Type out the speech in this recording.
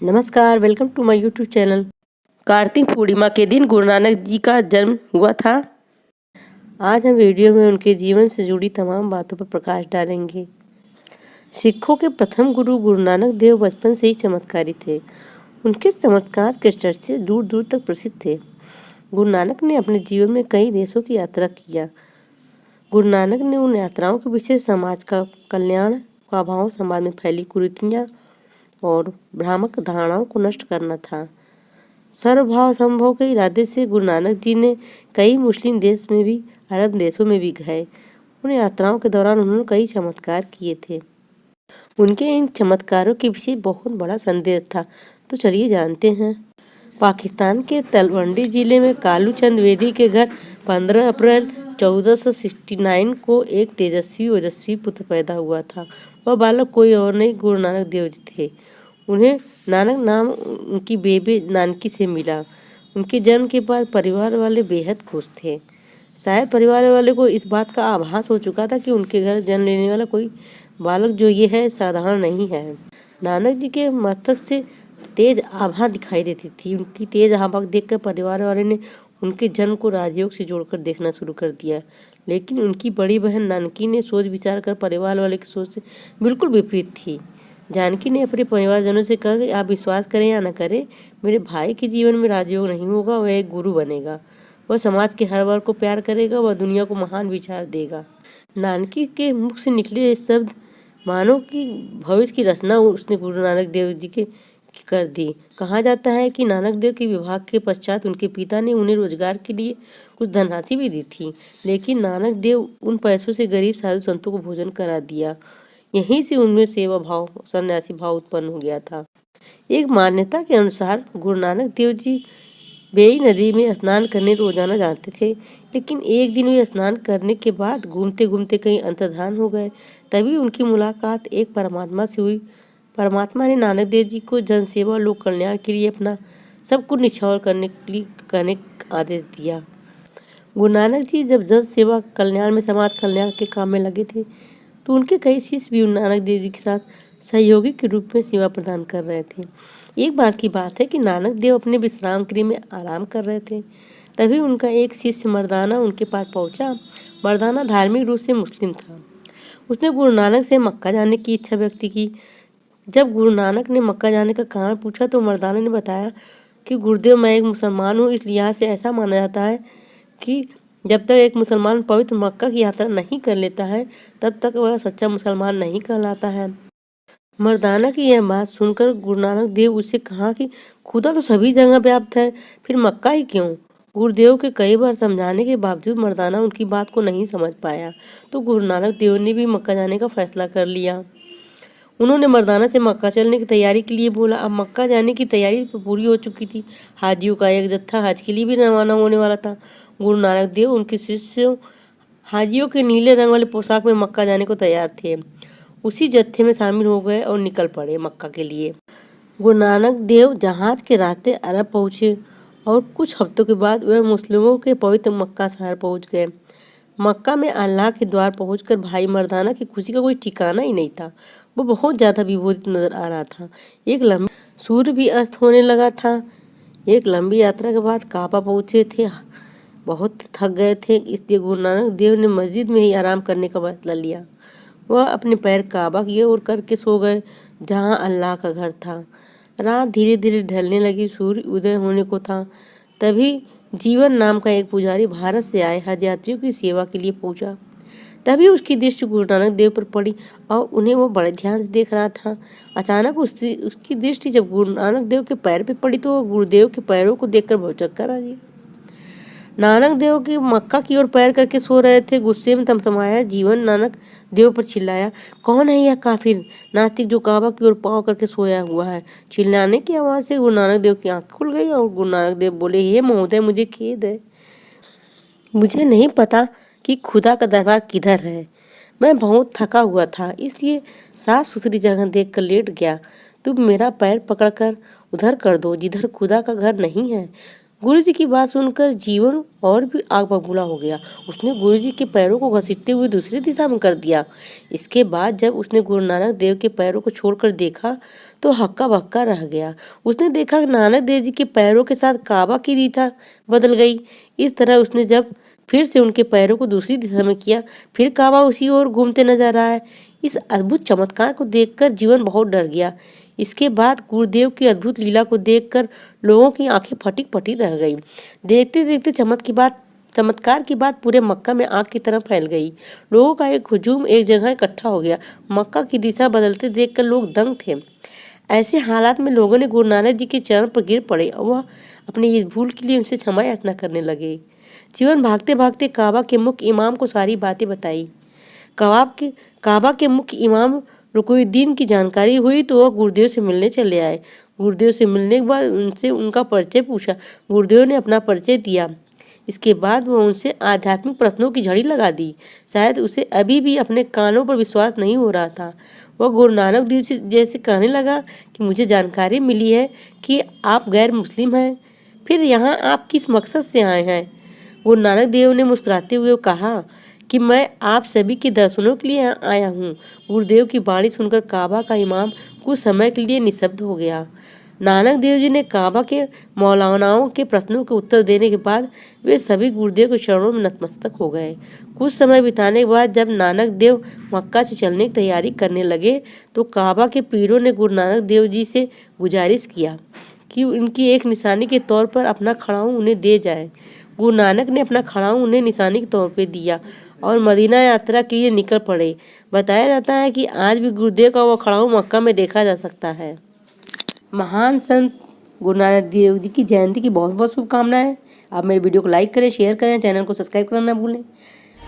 नमस्कार, welcome to my YouTube channel. Kartik Purnima के दिन गुरु नानक जी का जन्म हुआ था। आज हम वीडियो में उनके जीवन से जुड़ी तमाम बातों पर प्रकाश डालेंगे। सिखों के प्रथम गुरु गुरु नानक देव बचपन से ही चमत्कारी थे। उनके चमत्कार के चर्चे दूर दूर तक प्रसिद्ध थे। गुरु नानक ने अपने जीवन में कई देशों की यात्रा किया। गुरु नानक ने उन यात्राओं के पीछे समाज का कल्याण का भाव, समाज में फैली कुरीतियाँ और भ्रामक धारणाओं को नष्ट करना था। सर्वभाव संभव के इरादे से गुरु नानक जी ने कई मुस्लिम देश में भी, अरब देशों में भी गए। उन यात्राओं के दौरान उन्होंने कई चमत्कार किए थे। उनके इन चमत्कारों के पीछे बहुत बड़ा संदेश था, तो चलिए जानते हैं। पाकिस्तान के तलवंडी जिले में कालू चंद वेदी के घर 15 अप्रैल 1469 को एक तेजस्वी ओजस्वी पुत्र पैदा हुआ था। वह बालक कोई और नहीं, गुरु नानक देव जी थे। उन्हें नानक नाम उनकी बेबे नानकी से मिला। उनके जन्म के बाद परिवार वाले बेहद खुश थे। शायद परिवार वाले को इस बात का आभास हो चुका था कि उनके घर जन्म लेने वाला कोई बालक जो ये है साधारण नहीं है। नानक जी के मस्तक से तेज आभा दिखाई देती थी। उनकी तेज आभा देखकर परिवार वाले ने उनके जन्म को राजयोग से जोड़कर देखना शुरू कर दिया। लेकिन उनकी बड़ी बहन नानकी ने सोच विचार कर परिवार वाले की सोच से बिल्कुल विपरीत थी। जानकी ने अपने परिवारजनों से कहा कि आप विश्वास करें या न करें, मेरे भाई के जीवन में राजयोग नहीं होगा। वह एक गुरु बनेगा, वह समाज के हर वर्ग को प्यार करेगा, वह दुनिया को महान विचार देगा। नानकी के मुख से निकले ये शब्द मानो कि भविष्य की रचना उसने गुरु नानक देव जी के कर दी। कहा जाता है कि नानक देव के विवाह के पश्चात उनके पिता ने उन्हें रोजगार के लिए कुछ धनराशि भी दी थी, लेकिन नानक देव उन पैसों से गरीब साधु संतों को भोजन करा दिया। यहीं से उनमें सेवा भाव, सन्यासी भाव उत्पन्न हो गया था। एक मान्यता के अनुसार गुरु नानक देव जी बेई नदी में स्नान करने रोजाना जाते थे, लेकिन एक दिन वे स्नान करने के बाद घूमते घूमते कहीं अंतर्धान हो गए। तभी उनकी मुलाकात एक परमात्मा से हुई। परमात्मा ने नानक देव जी को जनसेवा, लोक कल्याण के लिए अपना सब कुछ निछावर करने का आदेश दिया। गुरु नानक जी जब जन सेवा कल्याण में, समाज कल्याण के काम में लगे थे, तो उनके कई शिष्य भी नानक देव जी के साथ सहयोगी के रूप में सेवा प्रदान कर रहे थे। एक बार की बात है कि नानक देव अपने विश्राम गृह में आराम कर रहे थे। तभी उनका एक शिष्य मर्दाना उनके पास पहुंचा। मर्दाना धार्मिक रूप से मुस्लिम था। उसने गुरु नानक से मक्का जाने की इच्छा व्यक्त की। जब गुरु नानक ने मक्का जाने का कारण पूछा तो मर्दाना ने बताया कि गुरुदेव, मैं एक मुसलमान हूँ। इस लिहाज से ऐसा माना जाता है कि जब तक एक मुसलमान पवित्र मक्का की यात्रा नहीं कर लेता है, तब तक वह सच्चा मुसलमान नहीं कहलाता है। मर्दाना की यह बात सुनकर गुरु नानक देव उससे कहा कि खुदा तो सभी जगह व्याप्त है, फिर मक्का ही क्यों? गुरुदेव के कई बार समझाने के बावजूद मर्दाना उनकी बात को नहीं समझ पाया, तो गुरु नानक देव ने भी मक्का जाने का फैसला कर लिया। उन्होंने मर्दाना से मक्का चलने की तैयारी के लिए बोला। अब मक्का जाने की तैयारी पूरी हो चुकी थी। हाजियों का एक जत्था हज के लिए भी रवाना होने वाला था। गुरु नानक देव उनके शिष्यों हाजियों के नीले रंग वाले पोशाक में मक्का जाने को तैयार थे। उसी जत्थे में शामिल हो गए और निकल पड़े मक्का के लिए। गुरु नानक देव जहाज के रास्ते अरब पहुँचे और कुछ हफ्तों के बाद वह मुस्लिमों के पवित्र मक्का शहर पहुँच गए। मक्का में अल्लाह के द्वार पहुंचकर भाई मर्दाना की खुशी का कोई ठिकाना ही नहीं था। वो बहुत ज़्यादा विभोरित नजर आ रहा था। एक लंबी सूर्य भी अस्त होने लगा था। एक लंबी यात्रा के बाद काबा पहुंचे थे। बहुत थक गए थे, इसलिए गुरु नानक देव ने मस्जिद में ही आराम करने का फैसला लिया। वह अपने पैर काबा की ओर करके सो गए, जहां अल्लाह का घर था। रात धीरे धीरे ढलने लगी, सूर्य उदय होने को था। तभी जीवन नाम का एक पुजारी भारत से आए हज यात्रियों की सेवा के लिए पहुंचा। तभी उसकी दृष्टि गुरु नानक देव पर पड़ी और उन्हें वो बड़े ध्यान से देख रहा था। अचानक उसकी दृष्टि जब गुरु नानक देव के पैर पे पड़ी तो गुरुदेव के पैरों को देखकर बहुत चक्कर आ गया। नानक देव की मक्का की ओर पैर करके सो रहे थे। गुस्से में तमतमाया जीवन नानक देव पर चिल्लाया, कौन है यह काफिर नास्तिक जो काबा की ओर पाँव करके सोया हुआ है? चिल्लाने की आवाज़ से गुरु नानक देव की आंख खुल गई और गुरु नानक देव बोले, हे महोदय, मुझे खेद है। मुझे नहीं पता कि खुदा का दरबार किधर है। मैं बहुत थका हुआ था, इसलिए साफ सुथरी जगह देखकर लेट गया। तुम मेरा पैर पकड़कर उधर कर दो जिधर खुदा का घर नहीं है। गुरुजी की बात सुनकर जीवन और भी आग बबूला हो गया। उसने गुरुजी के पैरों को घसीटते हुए दूसरी दिशा में कर दिया। इसके बाद जब उसने गुरु नानक देव के पैरों को छोड़कर देखा तो हक्का बक्का रह गया। उसने देखा कि नानक देव जी के पैरों के साथ काबा की दिशा बदल गई। इस तरह उसने जब फिर से उनके पैरों को दूसरी दिशा में किया, फिर काबा उसी ओर घूमते नजर आया। इस अद्भुत चमत्कार को देखकर जीवन बहुत डर गया। इसके बाद गुरुदेव की अद्भुत लीला को देखकर लोगों की आंखें फटी फटी रह गई। देखते देखते चमत्कार की बात पूरे मक्का में आग की तरह फैल गई। लोगों का एक हुजूम एक जगह इकट्ठा हो गया। मक्का की दिशा बदलते देखकर लोग दंग थे। ऐसे हालात में लोगों ने गुरु नानक जी के चरण पर गिर पड़े और वह अपनी इस भूल के लिए उनसे क्षमा याचना करने लगे। जीवन भागते भागते काबा के मुख्य इमाम को सारी बातें बताई। काबा के मुख्य इमाम रुकुनुद्दीन की जानकारी हुई तो वह गुरुदेव से मिलने चले आए। गुरुदेव से मिलने के बाद उनसे उनका परिचय पूछा। गुरुदेव ने अपना परिचय दिया। इसके बाद वह उनसे आध्यात्मिक प्रश्नों की झड़ी लगा दी। शायद उसे अभी भी अपने कानों पर विश्वास नहीं हो रहा था। वह गुरु नानक देव से जैसे कहने लगा कि मुझे जानकारी मिली है कि आप गैर मुस्लिम हैं, फिर यहाँ आप किस मकसद से आए हैं? गुरु नानक देव ने मुस्कुराते हुए कहा कि मैं आप सभी के दर्शनों के लिए आया हूँ। गुरुदेव की वाणी सुनकर काबा का इमाम कुछ समय के लिए निशब्द हो गया। नानक देव जी ने काबा के मौलानाओं के प्रश्नों के उत्तर देने के बाद वे सभी गुरुदेव के चरणों में नतमस्तक हो गए। कुछ समय बिताने के बाद जब नानक देव मक्का से चलने की तैयारी करने लगे तो काबा के पीरों ने गुरु नानक देव जी से गुजारिश किया कि उनकी एक निशानी के तौर पर अपना खड़ाऊं उन्हें दे जाए। गुरु नानक ने अपना खड़ाऊं उन्हें निशानी के तौर पर दिया और मदीना यात्रा के लिए निकल पड़े। बताया जाता है कि आज भी गुरुदेव का वह खड़ाऊं मक्का में देखा जा सकता है। महान संत गुरु नानक देव जी की जयंती की बहुत बहुत शुभकामनाएं। आप मेरे वीडियो को लाइक करें, शेयर करें, चैनल को सब्सक्राइब करना ना भूलें।